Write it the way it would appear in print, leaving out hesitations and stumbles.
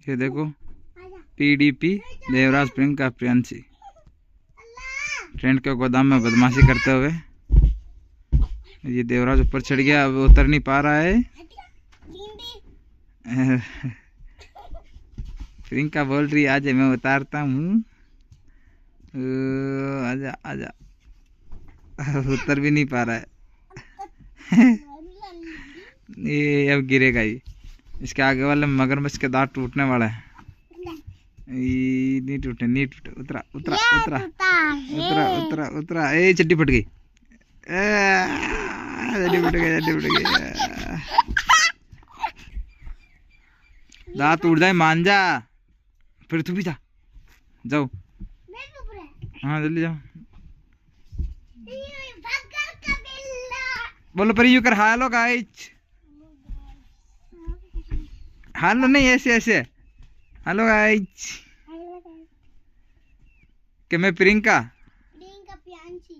ये देखो PDP Devraj Priyanka Priyanshi trend के गोदाम में बदमाशी करते हुए। ये देवराज ऊपर चढ़ गया, अब उतर नहीं पा रहा है। प्रियंका बोल रही आज मैं उतारता हूँ, आजा आजा। उतर भी नहीं पा रहा है। ये अब गिरेगा ही। इसके आगे वाले मगरमच्छ के दांत टूटने वाला है। नहीं टूटे नहीं टूटे। उतरा उतरा उतरा उतरा उतरा उतरा। ए चड्डी फट गई, चड्डी फट गई, चड्डी फट गई। दांत टूट जाए मान जा। फिर तू भी जा, जाओ। हाँ जल्दी जाओ। बोलो पर यू कर हालो गाइस। हेलो नहीं, ऐसे ऐसे। Hello guys. कि मैं प्रियंका प्रियांशी।